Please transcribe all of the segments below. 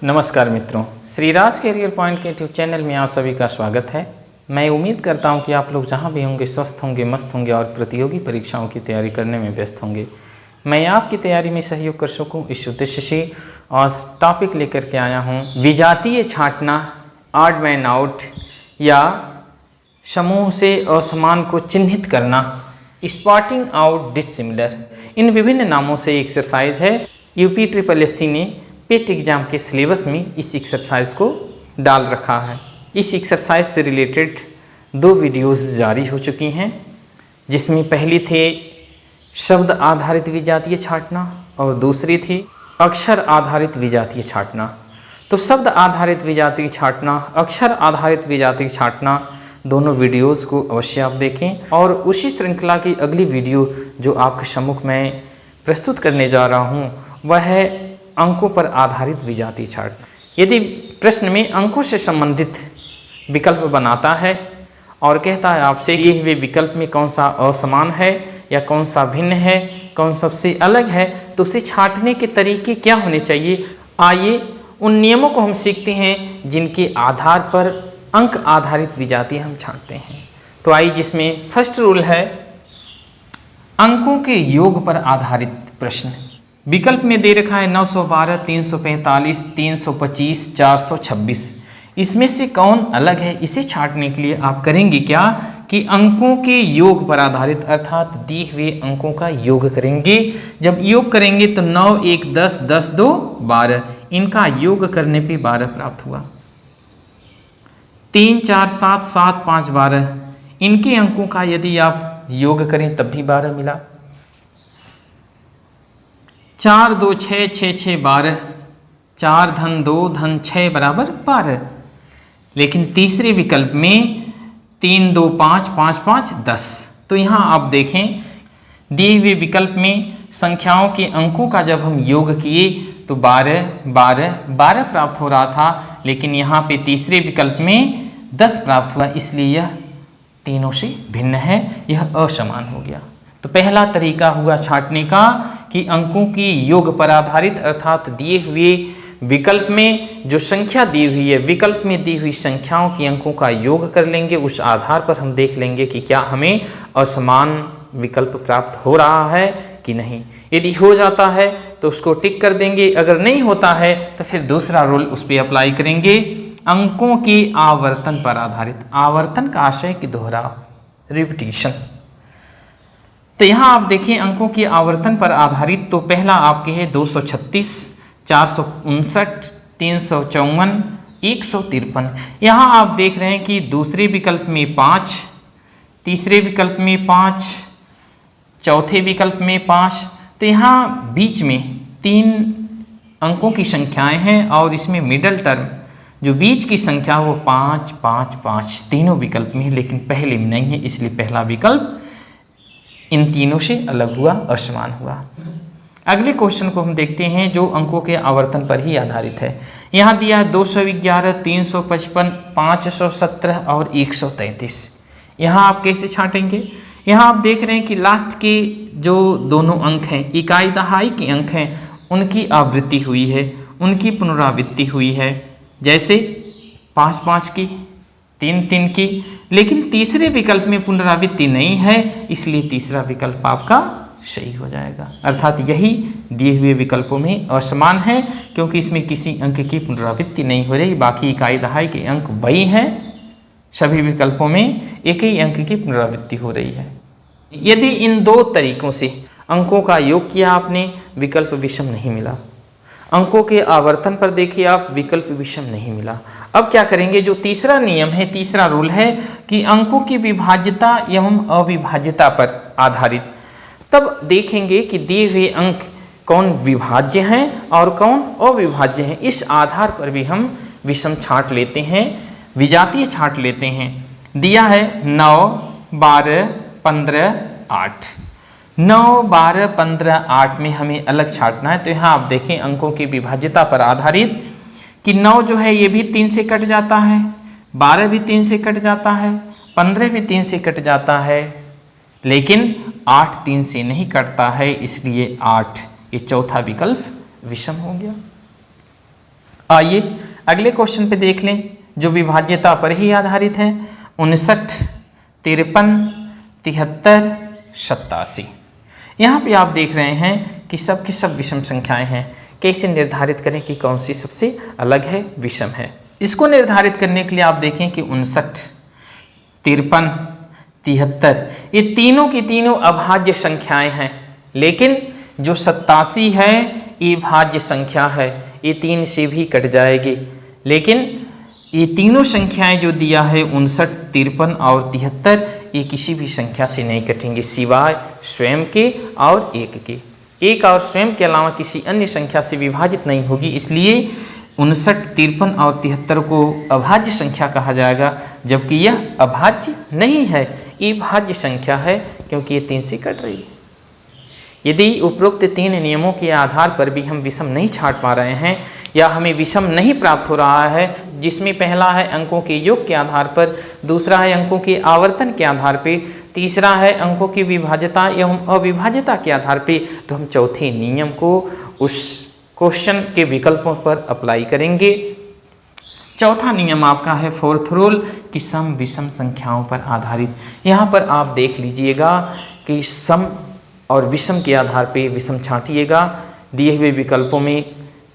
नमस्कार मित्रों, Shri Raj career point के यूट्यूब चैनल में आप सभी का स्वागत है। मैं उम्मीद करता हूं कि आप लोग जहां भी होंगे स्वस्थ होंगे, मस्त होंगे और प्रतियोगी परीक्षाओं की तैयारी करने में व्यस्त होंगे। मैं आपकी तैयारी में सहयोग कर सकूं इस उद्देश्य से आज टॉपिक लेकर के आया हूं विजातीय छांटना, ऑड मैन आउट या समूह से असमान को चिन्हित करना, स्पॉटिंग आउट डिसिमिलर। इन विभिन्न नामों से एक्सरसाइज है। यूपी SSSC ने पेट एग्जाम के सिलेबस में इस एक्सरसाइज को डाल रखा है। इस एक्सरसाइज से रिलेटेड 2 वीडियोस जारी हो चुकी हैं, जिसमें पहली थी शब्द आधारित विजातीय छांटना और दूसरी थी अक्षर आधारित विजातीय छांटना। तो शब्द आधारित विजातीय छांटना, अक्षर आधारित विजातीय छांटना, दोनों वीडियोस को अवश्य आप देखें। और उसी श्रृंखला की अगली वीडियो जो आपके सम्मुख में प्रस्तुत करने जा रहा हूँ वह है अंकों पर आधारित विजातीय छांटना। यदि प्रश्न में अंकों से संबंधित विकल्प बनाता है और कहता है आपसे कि वे विकल्प में कौन सा असमान है या कौन सा भिन्न है, कौन सबसे अलग है, तो उसे छांटने के तरीके क्या होने चाहिए। आइए उन नियमों को हम सीखते हैं जिनके आधार पर अंक आधारित विजातीय हम छांटते हैं। तो आइए, जिसमें फर्स्ट रूल है अंकों के योग पर आधारित प्रश्न। विकल्प में दे रखा है 912, 345, 325, 426। इसमें से कौन अलग है, इसे छांटने के लिए आप करेंगे क्या कि अंकों के योग पर आधारित अर्थात दिए हुए अंकों का योग करेंगे। जब योग करेंगे तो 9, 1, 10, 10, 2, 12। इनका योग करने पे 12 प्राप्त हुआ। 3, 4, 7, 7, 5, 12। इनके अंकों का यदि आप योग करें तब भी 12 मिला। 4, 2, 6, 6, 6, 12। 4 धन 2 धन 6 बराबर 12। लेकिन तीसरे विकल्प में 3, 2, 5, 5, 5, 10। तो यहाँ आप देखें दिए हुए विकल्प में संख्याओं के अंकों का जब हम योग किए तो 12, 12, 12 प्राप्त हो रहा था, लेकिन यहाँ पे तीसरे विकल्प में 10 प्राप्त हुआ, इसलिए यह तीनों से भिन्न है, यह असमान हो गया। तो पहला तरीका हुआ छांटने का कि अंकों की योग पर आधारित अर्थात दिए हुए विकल्प में जो संख्या दी हुई है, विकल्प में दी हुई संख्याओं के अंकों का योग कर लेंगे। उस आधार पर हम देख लेंगे कि क्या हमें असमान विकल्प प्राप्त हो रहा है कि नहीं। यदि हो जाता है तो उसको टिक कर देंगे, अगर नहीं होता है तो फिर दूसरा रूल उस पर अप्लाई करेंगे। अंकों के आवर्तन पर आधारित। आवर्तन का आशय कि दोहराव, रिपीटिशन। तो यहाँ आप देखें अंकों के आवर्तन पर आधारित, तो पहला आपके है 236, 459, 354, 153। यहाँ आप देख रहे हैं कि दूसरे विकल्प में 5, तीसरे विकल्प में 5, चौथे विकल्प में 5। तो यहाँ बीच में 3 अंकों की संख्याएं हैं और इसमें मिडल टर्म जो बीच की संख्या वो 5, 5, 5 तीनों विकल्प में है, लेकिन पहले में नहीं है, इसलिए पहला विकल्प इन तीनों से अलग हुआ, असमान हुआ। अगले क्वेश्चन को हम देखते हैं जो अंकों के आवर्तन पर ही आधारित है। यहाँ दिया है 211, 355, 517 और 133। यहाँ आप कैसे छांटेंगे। यहाँ आप देख रहे हैं कि लास्ट के जो दोनों अंक हैं, इकाई दहाई के अंक हैं, उनकी आवृत्ति हुई है, उनकी पुनरावृत्ति हुई है। जैसे 5, 5 की, 3, 3 की, लेकिन तीसरे विकल्प में पुनरावृत्ति नहीं है, इसलिए तीसरा विकल्प आपका सही हो जाएगा। अर्थात यही दिए हुए विकल्पों में असमान है, क्योंकि इसमें किसी अंक की पुनरावृत्ति नहीं हो रही, बाकी इकाई दहाई के अंक वही हैं। सभी विकल्पों में एक ही अंक की पुनरावृत्ति हो रही है। यदि इन 2 तरीकों से अंकों का योग किया आपने, विकल्प विषम नहीं मिला। अंकों के आवर्तन पर देखिए आप, विकल्प विषम नहीं मिला। अब क्या करेंगे, जो तीसरा नियम है, तीसरा रूल है कि अंकों की विभाज्यता एवं अविभाज्यता पर आधारित। तब देखेंगे कि दिए हुए अंक कौन विभाज्य हैं और कौन अविभाज्य हैं। इस आधार पर भी हम विषम छांट लेते हैं, विजातीय छांट लेते हैं। दिया है 9, 12, 15, 8। 9, 12, 15, 8 में हमें अलग छांटना है। तो यहाँ आप देखें अंकों की विभाज्यता पर आधारित कि 9 जो है ये भी 3 से कट जाता है, 12 भी 3 से कट जाता है, 15 भी 3 से कट जाता है, लेकिन 8 3 से नहीं कटता है, इसलिए 8 ये चौथा विकल्प विषम हो गया। आइए अगले क्वेश्चन पे देख लें जो विभाज्यता पर ही आधारित है। 59, 53, 73, 87। यहाँ पे आप देख रहे हैं कि सब की सब विषम संख्याएं हैं। कैसे निर्धारित करें कि कौन सी सबसे अलग है, विषम है। इसको निर्धारित करने के लिए आप देखें कि 59, 53, 73 ये तीनों की तीनों अभाज्य संख्याएं हैं, लेकिन जो 87 है ये भाज्य संख्या है, ये 3 से भी कट जाएगी। लेकिन ये तीनों संख्याएं जो दिया है 59, 53 और 73 ये किसी भी संख्या से नहीं कटेंगे सिवाय स्वयं के और 1 के। 1 और स्वयं के अलावा किसी अन्य संख्या से विभाजित नहीं होगी, इसलिए 59, 53 और 73 को अभाज्य संख्या कहा जाएगा, जबकि यह अभाज्य नहीं है, ये भाज्य संख्या है क्योंकि ये 3 से कट रही है। यदि उपरोक्त 3 नियमों के आधार पर भी हम विषम नहीं छांट पा रहे हैं या हमें विषम नहीं प्राप्त हो रहा है, जिसमें पहला है अंकों के योग के आधार पर, दूसरा है अंकों के आवर्तन के आधार पर, तीसरा है अंकों की विभाज्यता एवं अविभाज्यता के आधार पर, तो हम चौथे नियम को उस क्वेश्चन के विकल्पों पर अप्लाई करेंगे। चौथा नियम आपका है फोर्थ रूल कि सम विषम संख्याओं पर आधारित। यहाँ पर आप देख लीजिएगा कि सम और विषम के आधार पर विषम छांटिएगा। दिए हुए विकल्पों में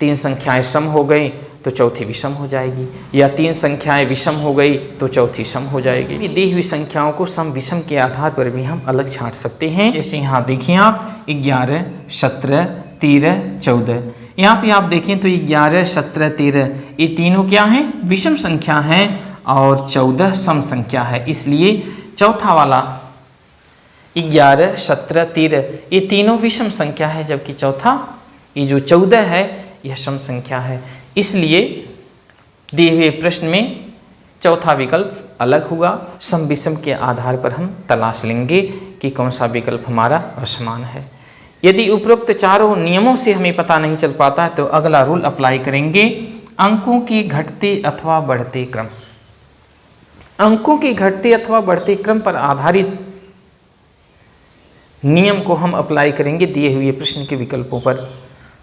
3 संख्याएं सम हो गई तो चौथी विषम हो जाएगी, या 3 संख्याएं विषम हो गई तो चौथी सम हो जाएगी। दी हुई संख्याओं को सम विषम के आधार पर भी हम अलग छांट सकते हैं। जैसे यहाँ देखिए आप 11, 17, 13, 14। यहाँ पे आप देखें तो 11, 17, 13 ये तीनों क्या हैं, विषम संख्या हैं और 14 सम संख्या है। इसलिए चौथा वाला 11, 17, 13 ये तीनों विषम संख्या है, जबकि चौथा ये जो 14 है यह सम संख्या है। इसलिए दिए हुए प्रश्न में चौथा विकल्प अलग हुआ। सम विषम के आधार पर हम तलाश लेंगे कि कौन सा विकल्प हमारा असमान है। यदि उपरोक्त चारों नियमों से हमें पता नहीं चल पाता है तो अगला रूल अप्लाई करेंगे, अंकों के घटते अथवा बढ़ते क्रम। अंकों के घटते अथवा बढ़ते क्रम पर आधारित नियम को हम अप्लाई करेंगे दिए हुए प्रश्न के विकल्पों पर।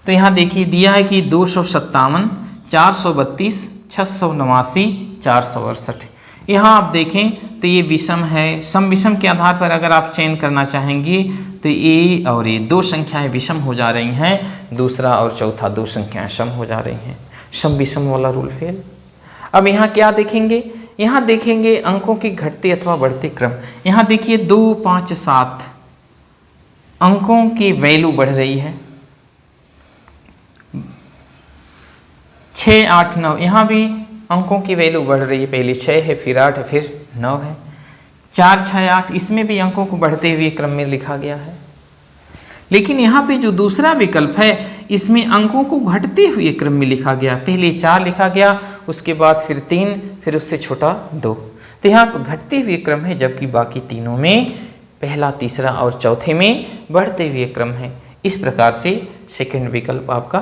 तो यहाँ देखिए दिया है कि 257, 432, 689, 468। यहाँ आप देखें तो ये विषम है। सम विषम के आधार पर अगर आप चयन करना चाहेंगे तो ये और ये 2 संख्याएं विषम हो जा रही हैं, दूसरा और चौथा 2 संख्याएं सम हो जा रही हैं। सम विषम वाला रूल फेल। अब यहाँ क्या देखेंगे, यहाँ देखेंगे अंकों के घटते अथवा बढ़ते क्रम। यहाँ देखिए 2, 5, 7 अंकों की वैल्यू बढ़ रही है। 6, 8, 9 यहाँ भी अंकों की वैल्यू बढ़ रही है। पहले 6 है, फिर 8 है, फिर 9 है। 4, 6, 8 इसमें भी अंकों को बढ़ते हुए क्रम में लिखा गया है। लेकिन यहाँ पे जो दूसरा विकल्प है इसमें अंकों को घटते हुए क्रम में लिखा गया। पहले 4 लिखा गया, उसके बाद फिर 3, फिर उससे छोटा 2। तो यहाँ पर घटते हुए क्रम है, जबकि बाकी तीनों में पहला, तीसरा और चौथे में बढ़ते हुए क्रम है। इस प्रकार से सेकंड विकल्प आपका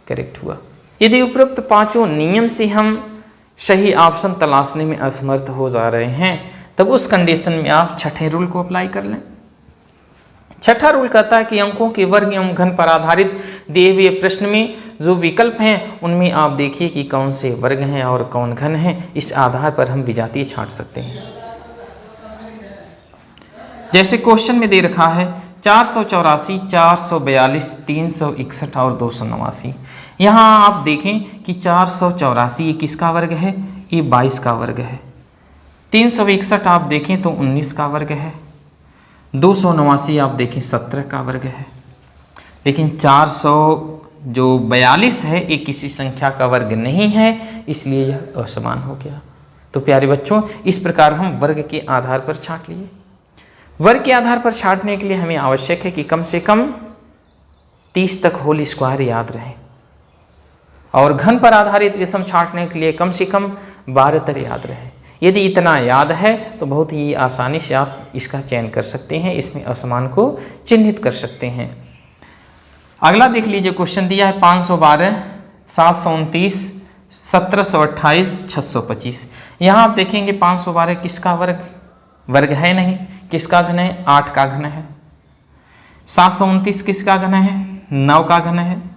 करेक्ट हुआ। यदि उपरोक्त 5 नियम से हम सही ऑप्शन तलाशने में असमर्थ हो जा रहे हैं तब उस कंडीशन में आप छठे रूल को अप्लाई कर लें। छठा रूल कहता है कि अंकों के वर्ग एवं घन पर आधारित दिए हुए प्रश्न में जो विकल्प हैं उनमें आप देखिए कि कौन से वर्ग हैं और कौन घन हैं। इस आधार पर हम विजातीय छांट सकते हैं। जैसे क्वेश्चन में दे रखा है 484, 442, 361 और 289। यहाँ आप देखें कि 484 ये किसका वर्ग है, ये 22 का वर्ग है। 361 आप देखें तो 19 का वर्ग है। 289 आप देखें 17 का वर्ग है। लेकिन 442 है ये किसी संख्या का वर्ग नहीं है, इसलिए यह असमान हो गया। तो प्यारे बच्चों, इस प्रकार हम वर्ग के आधार पर छांट लिए। वर्ग के आधार पर छांटने के लिए हमें आवश्यक है कि कम से कम 30 तक होल स्क्वायर याद रहे, और घन पर आधारित विषम छांटने के लिए कम से कम 12 तर याद रहे। यदि इतना याद है तो बहुत ही आसानी से आप इसका चयन कर सकते हैं, इसमें असमान को चिन्हित कर सकते हैं। अगला देख लीजिए, क्वेश्चन दिया है 512, 729, 1728, 625। यहाँ आप देखेंगे 512 किसका वर्ग है नहीं, किसका घन है, 8 का घन है। 729 किसका घन है, 9 का घन है।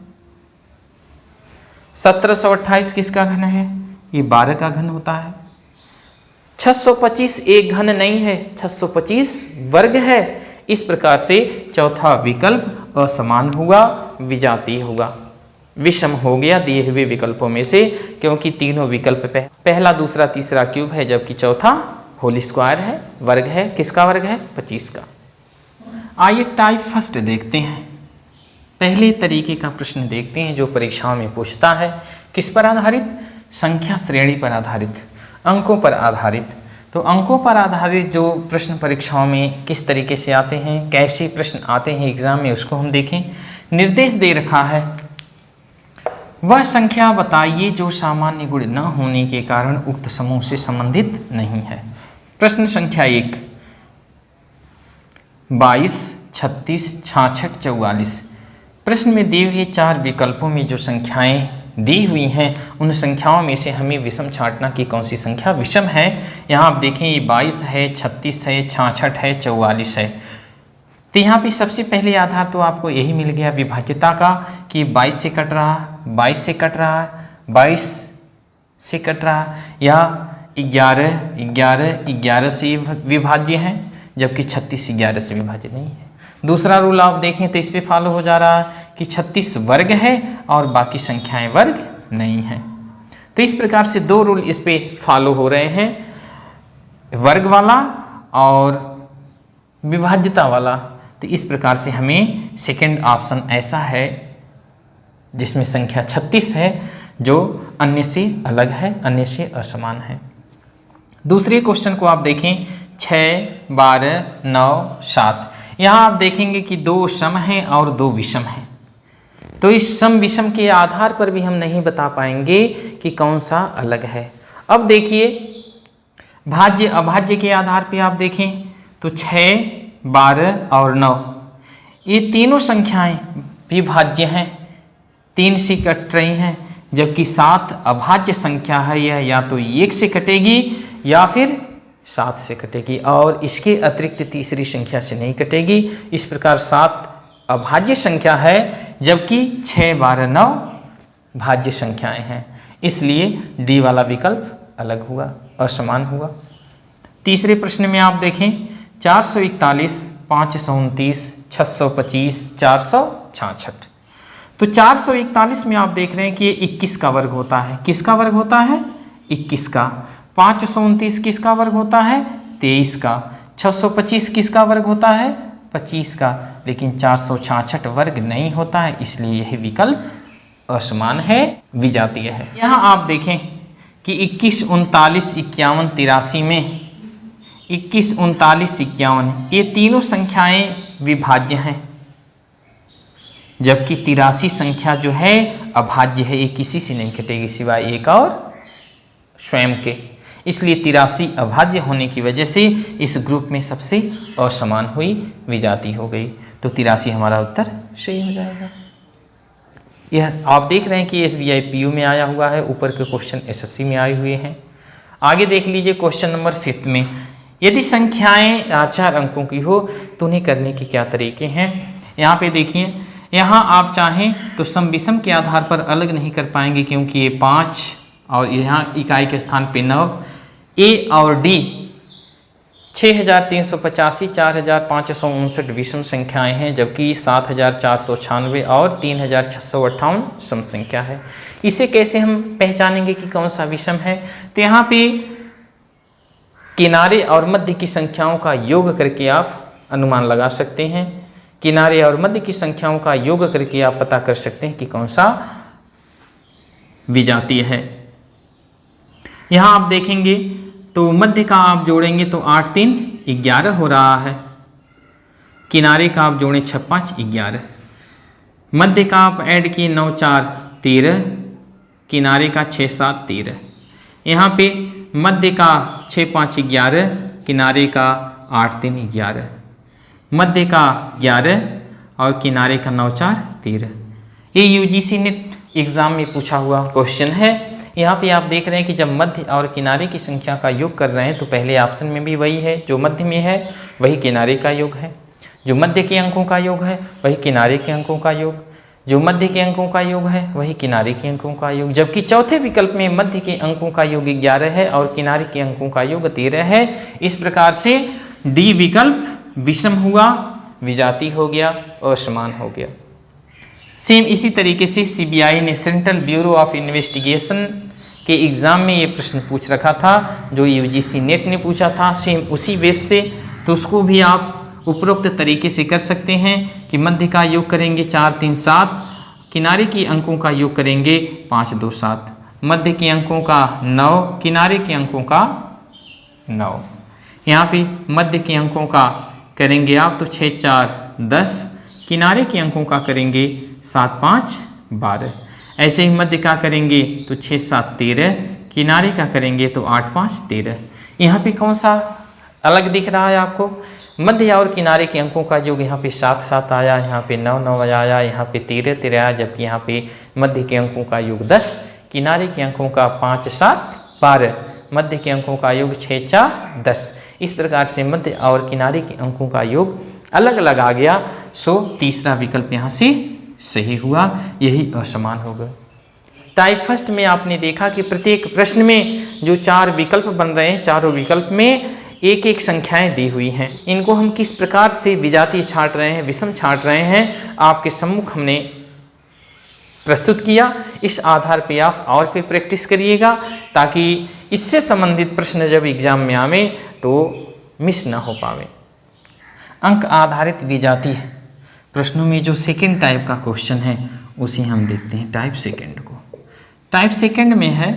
1728 किसका घन है? ये 12 का घन होता है। 625 एक घन नहीं है, 625 वर्ग है। इस प्रकार से चौथा विकल्प असमान हुआ, विजातीय होगा, विषम हो गया दिए हुए विकल्पों में से, क्योंकि तीनों विकल्प पहला दूसरा तीसरा क्यूब है, जबकि चौथा होल स्क्वायर है, वर्ग है। किसका वर्ग है? 25 का। आइए टाइप फर्स्ट देखते हैं। पहले तरीके का प्रश्न देखते हैं जो परीक्षाओं में पूछता है। किस पर आधारित? संख्या श्रेणी पर आधारित, अंकों पर आधारित। तो अंकों पर आधारित जो प्रश्न परीक्षाओं में किस तरीके से आते हैं, कैसे प्रश्न आते हैं एग्जाम में, उसको हम देखें। निर्देश दे रखा है, वह संख्या बताइए जो सामान्य गुण न होने के कारण उक्त समूह से संबंधित नहीं है। प्रश्न संख्या 1, 22, 36, 66, 44। प्रश्न में दिए हुए 4 विकल्पों में जो संख्याएं दी हुई हैं, उन संख्याओं में से हमें विषम छांटना कि कौन सी संख्या विषम है। यहाँ आप देखें, ये 22 है, 36 है, 66 है, 44 है। तो यहाँ पे सबसे पहले आधार तो आपको यही मिल गया विभाज्यता का, कि 22 से कट रहा, 22 से कट रहा, 22 से कट रहा, या 11, 11, 11 से विभाज्य है, जबकि 36 11 से विभाज्य नहीं है। दूसरा रूल आप देखें तो इस पे फॉलो हो जा रहा है कि 36 वर्ग है और बाकी संख्याएं वर्ग नहीं हैं। तो इस प्रकार से 2 रूल इस पे फॉलो हो रहे हैं, वर्ग वाला और विभाज्यता वाला। तो इस प्रकार से हमें सेकंड ऑप्शन ऐसा है जिसमें संख्या 36 है, जो अन्य से अलग है, अन्य से असमान है। दूसरे क्वेश्चन को आप देखें, 6, 12, 9, 7। यहाँ आप देखेंगे कि 2 सम हैं और 2 विषम हैं। तो इस सम विषम के आधार पर भी हम नहीं बता पाएंगे कि कौन सा अलग है। अब देखिए, भाज्य अभाज्य के आधार पे आप देखें तो 6, 12 और 9 ये तीनों संख्याएं विभाज्य हैं, 3 से कट रही हैं, जबकि 7 अभाज्य संख्या है। यह या तो 1 से कटेगी या फिर 7 से कटेगी, और इसके अतिरिक्त तीसरी संख्या से नहीं कटेगी। इस प्रकार 7 अभाज्य संख्या है, जबकि 6, 12, 9 भाज्य संख्याएं हैं। इसलिए डी वाला विकल्प अलग हुआ, असमान हुआ। तीसरे प्रश्न में आप देखें, 441, 529, 625, 466। तो 441 में आप देख रहे हैं कि ये 21 का वर्ग होता है। किसका वर्ग होता है? 21 का। 529 किसका वर्ग होता है? 23 का। 625 किसका वर्ग होता है? 25 का। लेकिन 466 वर्ग नहीं होता है, इसलिए यह विकल्प असमान है, विजातीय है। यहाँ आप देखें कि 21, 39, 51, 83 में 21, 39, 51 ये तीनों संख्याएं विभाज्य हैं, जबकि 83 संख्या जो है अभाज्य है। ये किसी से नहीं कटेगी सिवाय एक और स्वयं के। इसलिए 83 अभाज्य होने की वजह से इस ग्रुप में सबसे असमान हुई, विजातीय हो गई। तो 83 हमारा उत्तर सही हो जाएगा। यह आप देख रहे हैं कि SBI PU में आया हुआ है, ऊपर के क्वेश्चन SSC में आए हुए हैं। आगे देख लीजिए क्वेश्चन नंबर 5 में, यदि संख्याएं 4-4 अंकों की हो तो उन्हें करने के क्या तरीके हैं। यहाँ पे देखिए, यहाँ आप चाहें तो सम विषम के आधार पर अलग नहीं कर पाएंगे, क्योंकि ये 5 और यहाँ इकाई के स्थान पे 9, A और D 6385, 4559 विषम संख्याएं हैं, जबकि 7496 और 3658 सम संख्या है। इसे कैसे हम पहचानेंगे कि कौन सा विषम है? तो यहाँ पे किनारे और मध्य की संख्याओं का योग करके आप अनुमान लगा सकते हैं। किनारे और मध्य की संख्याओं का योग करके आप पता कर सकते हैं कि कौन सा विजातीय है। यहाँ आप देखेंगे तो मध्य का आप जोड़ेंगे तो 8 3 11 हो रहा है। किनारे का आप जोड़ें 6 5 11। मध्य का आप ऐड किए 9 4 13, किनारे का 6 7 13। यहाँ पे मध्य का 6 5 11, किनारे का 8 3 11, मध्य का 11 और किनारे का 9 4 13। ये UGC नेट एग्ज़ाम में पूछा हुआ क्वेश्चन है। यहाँ पे आप देख रहे हैं कि जब मध्य और किनारे की संख्या का योग कर रहे हैं तो पहले ऑप्शन में भी वही है, जो मध्य में है वही किनारे का योग है, जो मध्य के अंकों का योग है वही किनारे के अंकों का योग, जो मध्य के अंकों का योग है वही किनारे के अंकों का योग, जबकि चौथे विकल्प में मध्य के अंकों का योग 11 है और किनारे के अंकों का योग 13 है। इस प्रकार से डी विकल्प विषम हुआ, विजातीय हो गया, असमान हो गया। सेम इसी तरीके से सीबीआई ने सेंट्रल ब्यूरो ऑफ इन्वेस्टिगेशन के एग्ज़ाम में ये प्रश्न पूछ रखा था जो यूजीसी नेट ने पूछा था, सेम उसी बेस से, तो उसको भी आप उपरोक्त तरीके से कर सकते हैं कि मध्य का योग करेंगे 4 3 7, किनारे के अंकों का योग करेंगे 5 2 7, मध्य के अंकों का 9, किनारे के अंकों का 9। यहाँ पे मध्य के अंकों का करेंगे आप तो 6 4 10, किनारे के अंकों का करेंगे 7 5 12। ऐसे ही मध्य का करेंगे तो 6 7 13, किनारे का करेंगे तो 8 5 13। यहाँ पे कौन सा अलग दिख रहा है आपको? मध्य और किनारे के अंकों का योग यहाँ पे 7 7 आया, यहाँ पे 9 9 आया, यहाँ पे 13 13 आया, जबकि यहाँ पे मध्य के अंकों का योग 10, किनारे के अंकों का 5 7 12, मध्य के अंकों का योग 6 4 10। इस प्रकार से मध्य और किनारे के अंकों का योग अलग अलग आ गया। सो तीसरा विकल्प यहाँ से सही हुआ, यही असमान होगा। टाइप फर्स्ट में आपने देखा कि प्रत्येक प्रश्न में जो 4 विकल्प बन रहे हैं, चारों विकल्प में एक एक संख्याएं दी हुई हैं। इनको हम किस प्रकार से विजातीय छांट रहे हैं, विषम छांट रहे हैं, आपके सम्मुख हमने प्रस्तुत किया। इस आधार पे आप और पे प्रैक्टिस करिएगा ताकि इससे संबंधित प्रश्न जब एग्जाम में आवे तो मिस ना हो पावे। अंक आधारित विजातीय प्रश्नों में जो सेकेंड टाइप का क्वेश्चन है उसे हम देखते हैं, टाइप सेकेंड को। टाइप सेकेंड में है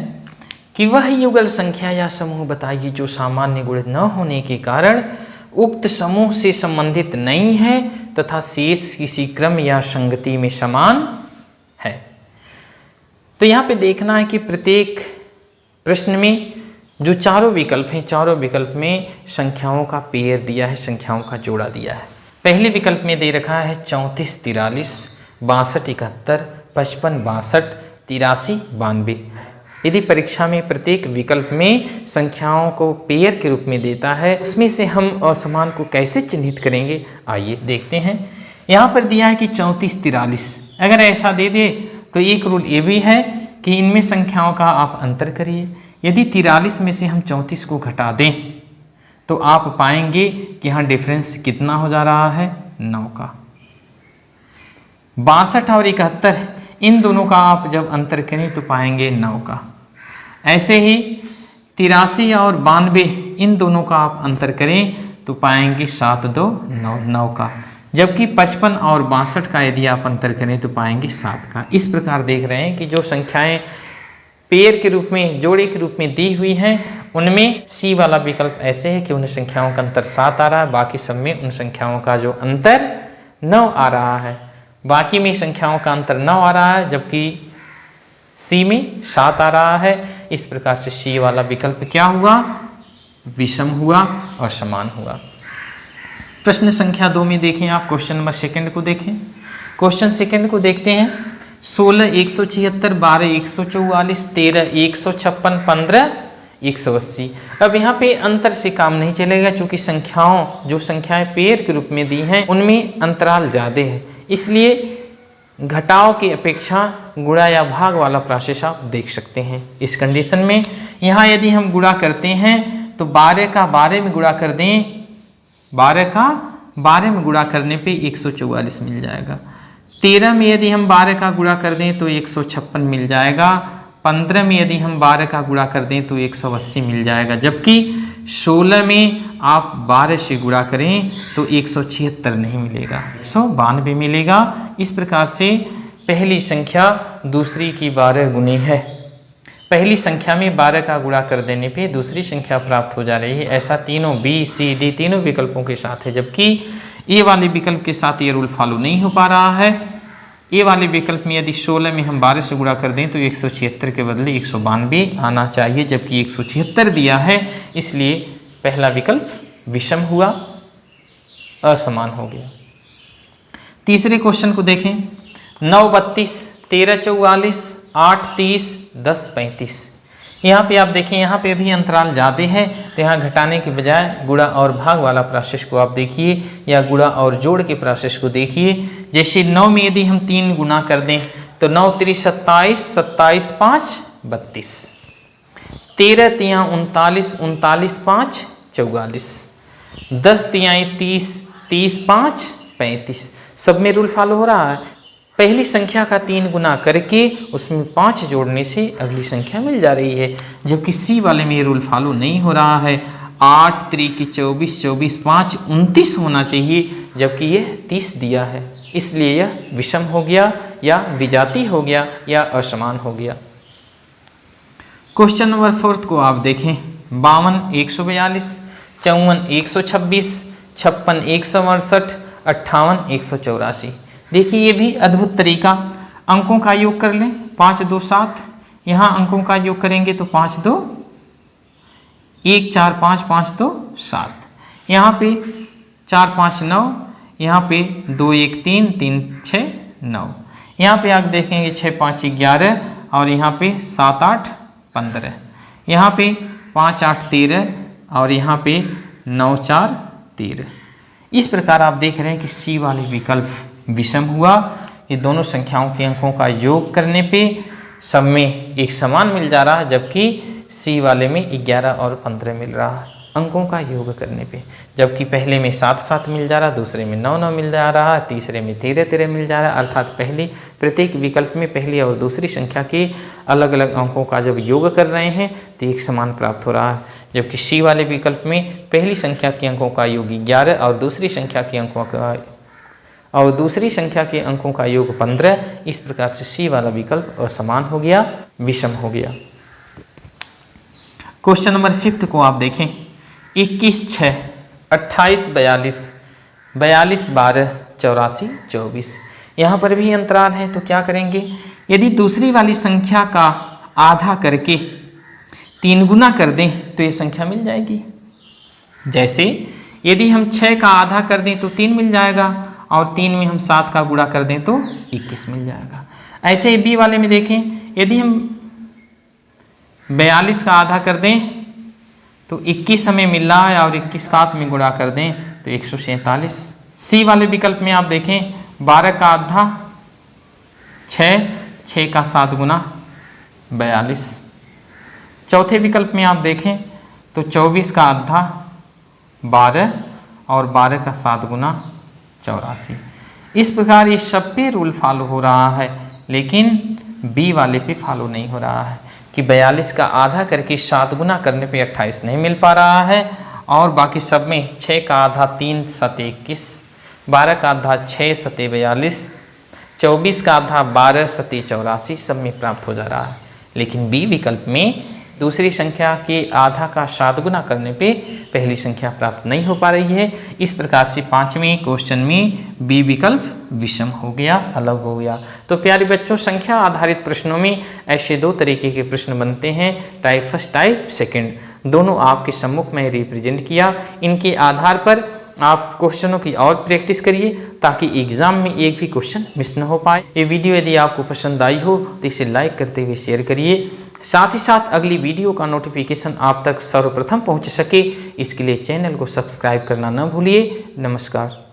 कि वह युगल संख्या या समूह बताइए जो सामान्य गुण न होने के कारण उक्त समूह से संबंधित नहीं है तथा शेष किसी क्रम या संगति में समान है। तो यहाँ पे देखना है कि प्रत्येक प्रश्न में जो चारों विकल्प हैं, चारों विकल्प में संख्याओं का पेयर दिया है, संख्याओं का जोड़ा दिया है। पहले विकल्प में दे रखा है 34 43, 62 71, 55 62, 83 92। यदि परीक्षा में प्रत्येक विकल्प में संख्याओं को पेयर के रूप में देता है, उसमें से हम असमान को कैसे चिन्हित करेंगे, आइए देखते हैं। यहाँ पर दिया है कि 34 43, अगर ऐसा दे दे तो एक रूल ये भी है कि इनमें संख्याओं का आप अंतर करिए। यदि 43 में से हम 34 को घटा दें तो आप पाएंगे कि यहाँ डिफरेंस कितना हो जा रहा है, 9 का। 62 और 71 इन दोनों का आप जब अंतर करें तो पाएंगे 9 का। ऐसे ही 83 और 92 इन दोनों का आप अंतर करें तो पाएंगे 7 2 9 9 का, जबकि 55 और 62 का यदि आप अंतर करें तो पाएंगे 7 का। इस प्रकार देख रहे हैं कि जो संख्याएं पेयर के रूप में, जोड़े के रूप में दी हुई हैं, उनमें सी वाला विकल्प ऐसे है कि उन संख्याओं का अंतर 7 आ रहा है, बाकी सब में उन संख्याओं का जो अंतर 9 आ रहा है। बाकी में संख्याओं का अंतर 9 आ रहा है, जबकि सी में 7 आ रहा है। इस प्रकार से सी वाला विकल्प क्या हुआ, विषम हुआ और समान हुआ। प्रश्न संख्या 2 में देखें आप, क्वेश्चन नंबर सेकंड को देखें। क्वेश्चन सेकंड को देखते हैं। 16 176, 12 144, 13 156, 15 180। अब यहाँ पे अंतर से काम नहीं चलेगा, क्योंकि जो संख्याएं पेयर के रूप में दी हैं उनमें अंतराल ज़्यादा है, इसलिए घटाव की अपेक्षा गुणा या भाग वाला प्रोसेस आप देख सकते हैं। इस कंडीशन में यहाँ यदि हम गुणा करते हैं तो 12 का 12 में गुणा कर दें, 12 का 12 में गुणा करने पे 144 मिल जाएगा। 13 में यदि हम 12 का गुणा कर दें तो 156 मिल जाएगा। 15 में यदि हम 12 का गुणा कर दें तो 180 मिल जाएगा, जबकि 16 में आप 12 से गुणा करें तो 176 नहीं मिलेगा, 192 मिलेगा। इस प्रकार से पहली संख्या दूसरी की 12 गुनी है। पहली संख्या में 12 का गुणा कर देने पे दूसरी संख्या प्राप्त हो जा रही है। ऐसा तीनों बी सी डी तीनों विकल्पों के साथ है, जबकि ए वाले विकल्प के साथ ये रूल फॉलो नहीं हो पा रहा है। ए वाले विकल्प में यदि 16 में हम 12 से गुणा कर दें तो 176 के बदले 192 आना चाहिए, जबकि 176 दिया है, इसलिए पहला विकल्प विषम हुआ, असमान हो गया। तीसरे क्वेश्चन को देखें। 9 32, 13 44, 8 30, 10 35। यहाँ पे आप देखें, यहाँ पे भी अंतराल ज़्यादा है, तो यहाँ घटाने के बजाय गुणा और भाग वाला प्रोसेस को आप देखिए, या गुणा और जोड़ के प्रोसेस को देखिए। जैसे 9 में यदि हम 3 गुना कर दें तो 9 3 27, 27 5 32, 13 3 39, 39 5 44, 10 3 30, 30 5 35। सब में रूल फॉलो हो रहा है। पहली संख्या का 3 गुना करके उसमें 5 जोड़ने से अगली संख्या मिल जा रही है, जबकि सी वाले में ये रूल फॉलो नहीं हो रहा है। 8 3 की 24, 24 5 29 होना चाहिए, जबकि ये 30 दिया है, इसलिए यह विषम हो गया या विजातीय हो गया या असमान हो गया। क्वेश्चन नंबर 4 को आप देखें। 52 142, 54 126, 56 168, 58 184। देखिए ये भी अद्भुत तरीका। अंकों का योग कर लें, 5 2 7। यहाँ अंकों का योग करेंगे तो 5 2 1 4 5 5 2 7। यहाँ पे 4 5 9, यहाँ पे 2 1 3 3 6 9। यहाँ पे आप देखेंगे 6 5 11 और यहाँ पे 7 8 15। यहाँ पे 5 8 13 और यहाँ पे 9 4 13। इस प्रकार आप देख रहे हैं कि सी वाले विकल्प विषम हुआ। ये दोनों संख्याओं के अंकों का योग करने पे सब में एक समान मिल जा रहा है, जबकि सी वाले में 11 और 15 मिल रहा है अंकों का योग करने पे। जबकि पहले में 7 7 मिल जा रहा, दूसरे में 9 9 मिल जा रहा, तीसरे में 13 13 मिल जा रहा। अर्थात पहले प्रत्येक विकल्प में पहली और दूसरी संख्या के अलग अलग अंकों का जब योग कर रहे हैं तो एक समान प्राप्त हो रहा है। जबकि सी वाले विकल्प में पहली संख्या के अंकों का योग 11 और दूसरी संख्या के अंकों का योग 15। इस प्रकार से सी वाला विकल्प असमान हो गया, विषम हो गया। क्वेश्चन नंबर 5 को आप देखें। 21 6, 28 42, 42 12, 84 24। यहाँ पर भी अंतराल है, तो क्या करेंगे? यदि दूसरी वाली संख्या का आधा करके 3 गुना कर दें तो ये संख्या मिल जाएगी। जैसे यदि हम 6 का आधा कर दें तो 3 मिल जाएगा, और 3 में हम 7 का गुणा कर दें तो 21 मिल जाएगा। ऐसे ही बी वाले में देखें, यदि हम 42 का आधा कर दें तो 21 हमें मिल रहा है, और 21 7 में गुणा कर दें तो 147। सी वाले विकल्प में आप देखें 12 का आधा 6, 6 का 7 गुना 42। चौथे विकल्प में आप देखें तो 24 का आधा 12 और 12 का 7 गुना 84। इस प्रकार ये सब पे रूल फॉलो हो रहा है, लेकिन बी वाले पे फॉलो नहीं हो रहा है कि 42 का आधा करके 7 गुना करने पे 28 नहीं मिल पा रहा है, और बाकी सब में 6 का आधा 3 7 21, 12 का आधा 6 7 42, 24 का आधा 12 7 84 सब में प्राप्त हो जा रहा है। लेकिन बी विकल्प में दूसरी संख्या के आधा का 7 गुना करने पे पहली संख्या प्राप्त नहीं हो पा रही है। इस प्रकार से 5वें क्वेश्चन में बी विकल्प विषम हो गया, अलग हो गया। तो प्यारे बच्चों, संख्या आधारित प्रश्नों में ऐसे 2 तरीके के प्रश्न बनते हैं, टाइप फर्स्ट टाइप सेकंड, दोनों आपके सम्मुख में रिप्रेजेंट किया। इनके आधार पर आप क्वेश्चनों की और प्रैक्टिस करिए ताकि एग्जाम में एक भी क्वेश्चन मिस न हो पाए। ये वीडियो यदि आपको पसंद आई हो तो इसे लाइक करते हुए शेयर करिए। साथ ही साथ अगली वीडियो का नोटिफिकेशन आप तक सर्वप्रथम पहुंच सके, इसके लिए चैनल को सब्सक्राइब करना न भूलिए। नमस्कार।